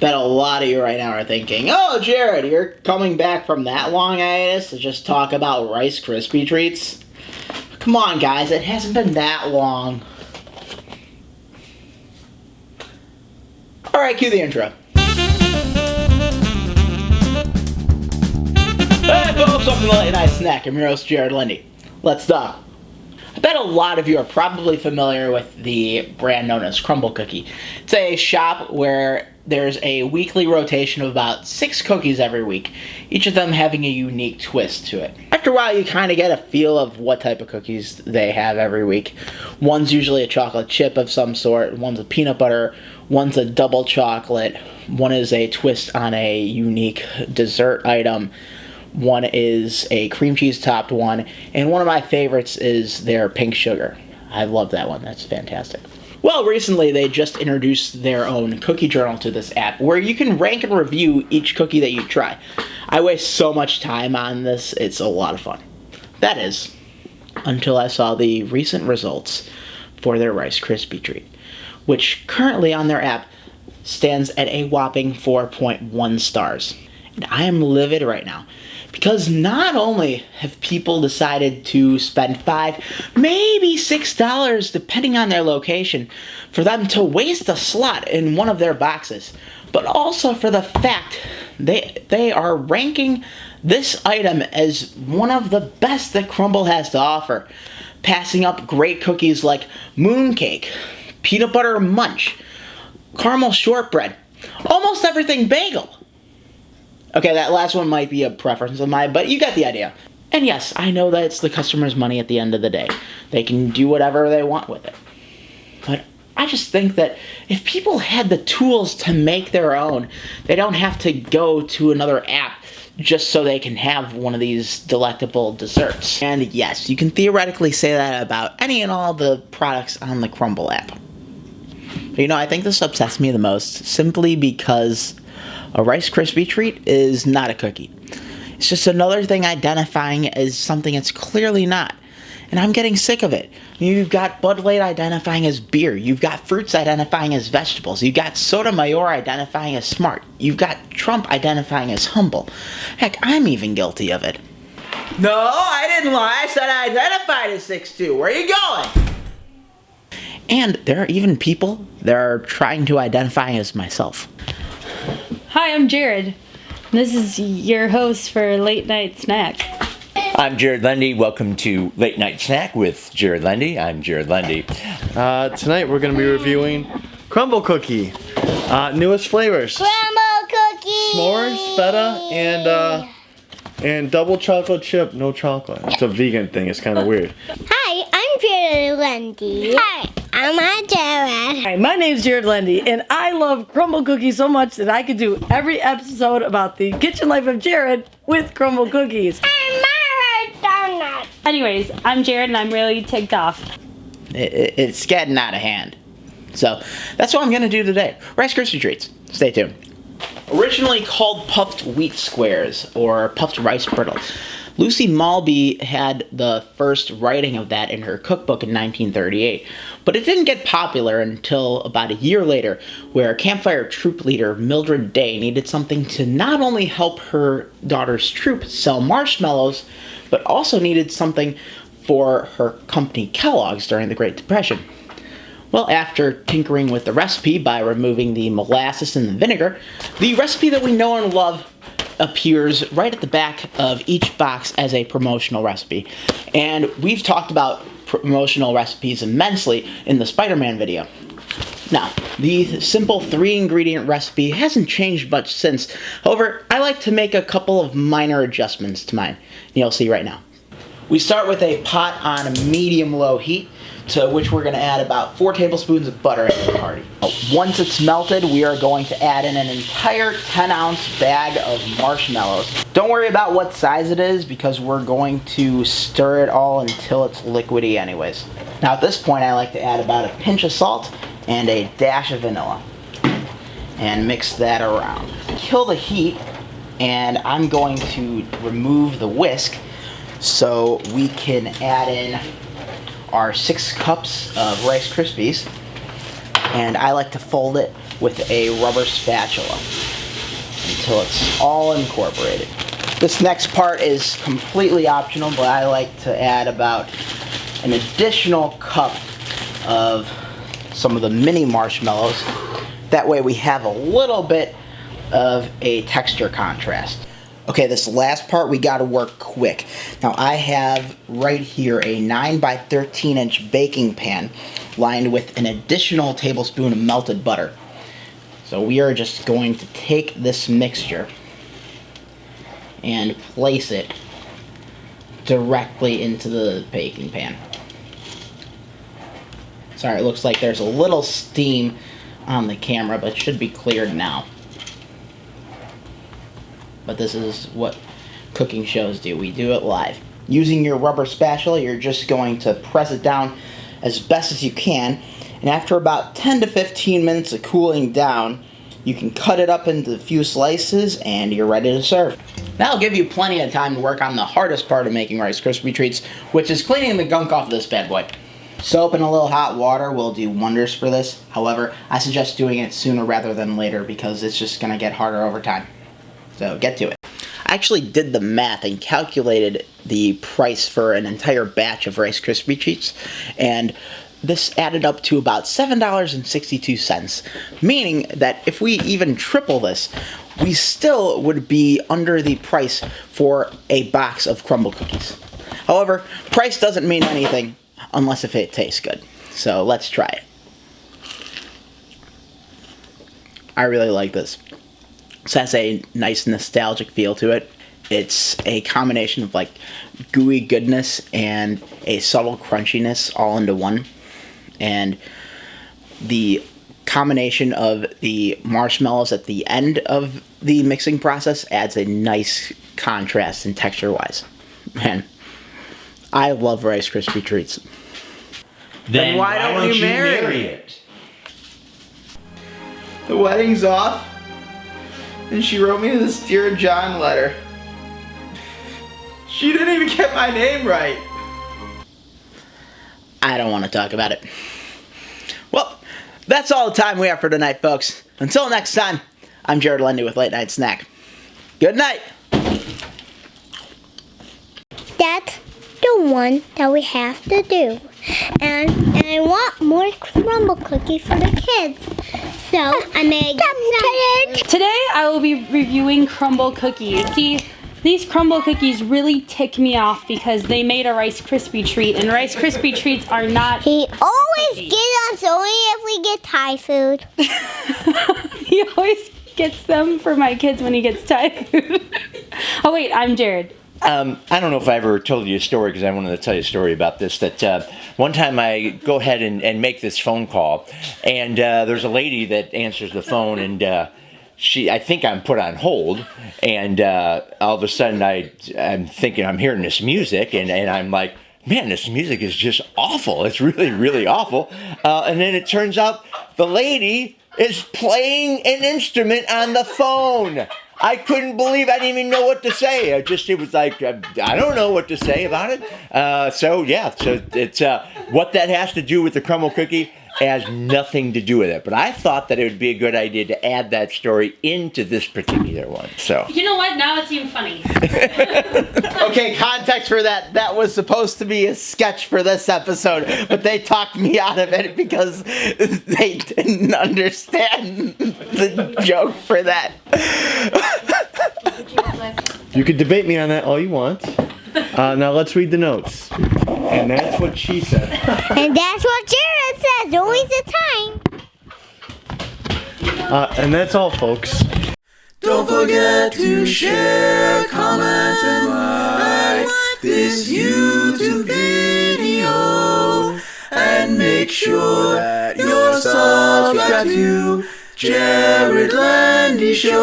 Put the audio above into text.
Bet a lot of you right now are thinking, oh, Jared, you're coming back from that long hiatus to just talk about Rice Krispie Treats? Come on, guys, it hasn't been that long. Alright, cue the intro. Hey folks, welcome to the Late Night Snack. I'm your host, Jared Lendy. Let's talk. I bet a lot of you are probably familiar with the brand known as Crumbl cookie. It's a shop where there's a weekly rotation of about 6 cookies every week, each of them having a unique twist to it. After a while, you kind of get a feel of what type of cookies they have every week. One's usually a chocolate chip of some sort, one's a peanut butter, one's a double chocolate, one is a twist on a unique dessert item, one is a cream cheese topped one, and one of my favorites is their pink sugar. I love that one, that's fantastic. Well, recently they just introduced their own cookie journal to this app where you can rank and review each cookie that you try. I waste so much time on this, it's a lot of fun. That is, until I saw the recent results for their Rice Krispie Treat, which currently on their app stands at a whopping 4.1 stars. And I am livid right now, because not only have people decided to spend $5, maybe $6, depending on their location, for them to waste a slot in one of their boxes, but also for the fact they are ranking this item as one of the best that Crumbl has to offer, passing up great cookies like Mooncake, Peanut Butter Munch, Caramel Shortbread, almost everything bagel. Okay, that last one might be a preference of mine, but you get the idea. And yes, I know that it's the customer's money at the end of the day. They can do whatever they want with it. But I just think that if people had the tools to make their own, they don't have to go to another app just so they can have one of these delectable desserts. And yes, you can theoretically say that about any and all the products on the Crumbl app. But you know, I think this upsets me the most, simply because a Rice Krispie Treat is not a cookie. It's just another thing identifying as something it's clearly not. And I'm getting sick of it. You've got Bud Light identifying as beer. You've got fruits identifying as vegetables. You've got Sotomayor identifying as smart. You've got Trump identifying as humble. Heck, I'm even guilty of it. No, I didn't lie. I said I identified as 6'2". Where are you going? And there are even people that are trying to identify as myself. Hi, I'm Jared. This is your host for Late Night Snack. I'm Jared Lendy. Welcome to Late Night Snack with Jared Lendy. I'm Jared Lendy. Tonight we're going to be reviewing Crumbl cookie. Newest flavors. Crumbl cookie. S'mores, feta, and double chocolate chip, no chocolate. It's a vegan thing. It's kind of weird. Hi, I'm Jared Lendy. Hi, I'm Jared. Hi, my name's Jared Lendy, and I love Crumbl cookies so much that I could do every episode about the kitchen life of Jared with Crumbl cookies. I'm Mara Donut. Anyways, I'm Jared and I'm really ticked off. It's getting out of hand. So, that's what I'm going to do today. Rice Krispie Treats. Stay tuned. Originally called puffed wheat squares or puffed rice brittle, Lucy Malby had the first writing of that in her cookbook in 1938, but it didn't get popular until about a year later, where Campfire troop leader Mildred Day needed something to not only help her daughter's troop sell marshmallows, but also needed something for her company Kellogg's during the Great Depression. Well, after tinkering with the recipe by removing the molasses and the vinegar, the recipe that we know and love appears right at the back of each box as a promotional recipe. And we've talked about promotional recipes immensely in the Spider-Man video. Now, the simple 3-ingredient recipe hasn't changed much since. However, I like to make a couple of minor adjustments to mine. You'll see right now. We start with a pot on a medium-low heat, to which we're going to add about 4 tablespoons of butter into the party. Once it's melted, we are going to add in an entire 10-ounce bag of marshmallows. Don't worry about what size it is, because we're going to stir it all until it's liquidy anyways. Now at this point, I like to add about a pinch of salt and a dash of vanilla. And mix that around. Kill the heat, and I'm going to remove the whisk so we can add in our 6 cups of Rice Krispies, and I like to fold it with a rubber spatula until it's all incorporated. This next part is completely optional, but I like to add about an additional cup of some of the mini marshmallows. That way we have a little bit of a texture contrast. Okay, this last part we gotta work quick. Now I have right here a 9 by 13 inch baking pan lined with an additional tablespoon of melted butter. So we are just going to take this mixture and place it directly into the baking pan. Sorry, it looks like there's a little steam on the camera, but it should be cleared now. But this is what cooking shows do. We do it live. Using your rubber spatula, you're just going to press it down as best as you can, and after about 10 to 15 minutes of cooling down, you can cut it up into a few slices and you're ready to serve. That'll give you plenty of time to work on the hardest part of making Rice Krispie Treats, which is cleaning the gunk off this bad boy. Soap and a little hot water will do wonders for this. However, I suggest doing it sooner rather than later because it's just going to get harder over time. So get to it. I actually did the math and calculated the price for an entire batch of Rice Krispie Treats, and this added up to about $7.62, meaning that if we even triple this, we still would be under the price for a box of Crumbl cookies. However, price doesn't mean anything unless if it tastes good. So let's try it. I really like this. This has a nice nostalgic feel to it. It's a combination of like gooey goodness and a subtle crunchiness all into one. And the combination of the marshmallows at the end of the mixing process adds a nice contrast and texture-wise. Man, I love Rice Krispie Treats. Then why don't you marry it? The wedding's off, and she wrote me this Dear John letter. She didn't even get my name right. I don't want to talk about it. Well, that's all the time we have for tonight, folks. Until next time, I'm Jared Lendy with Late Night Snack. Good night. That's the one that we have to do. And I want more Crumbl cookies for the kids. So I made some. Today I will be reviewing Crumbl cookies. See, these Crumbl cookies really tick me off because they made a Rice Krispie Treat, and Rice Krispie Treats are not. He always gets us only if we get Thai food. He always gets them for my kids when he gets Thai food. Oh wait, I'm Jared. I don't know if I ever told you a story, because I wanted to tell you a story about this, that one time I go ahead and make this phone call, and there's a lady that answers the phone, and I think I'm put on hold, and all of a sudden I'm thinking, I'm hearing this music, and I'm like, man, this music is just awful. It's really, really awful. And then it turns out the lady is playing an instrument on the phone. I couldn't believe, I didn't even know what to say. It was like, I don't know what to say about it. So it's what that has to do with the Crumbl cookie has nothing to do with it. But I thought that it would be a good idea to add that story into this particular one. So You know what? Now it's even funny. Okay, context for that. That was supposed to be a sketch for this episode, but they talked me out of it because they didn't understand the joke for that. You could debate me on that all you want. Now let's read the notes. And that's what she said. And that's what Jared says. Always the time. And that's all, folks. Don't forget to share, comment, and like this YouTube video. And make sure that you're subscribed to Jared Lendy Show.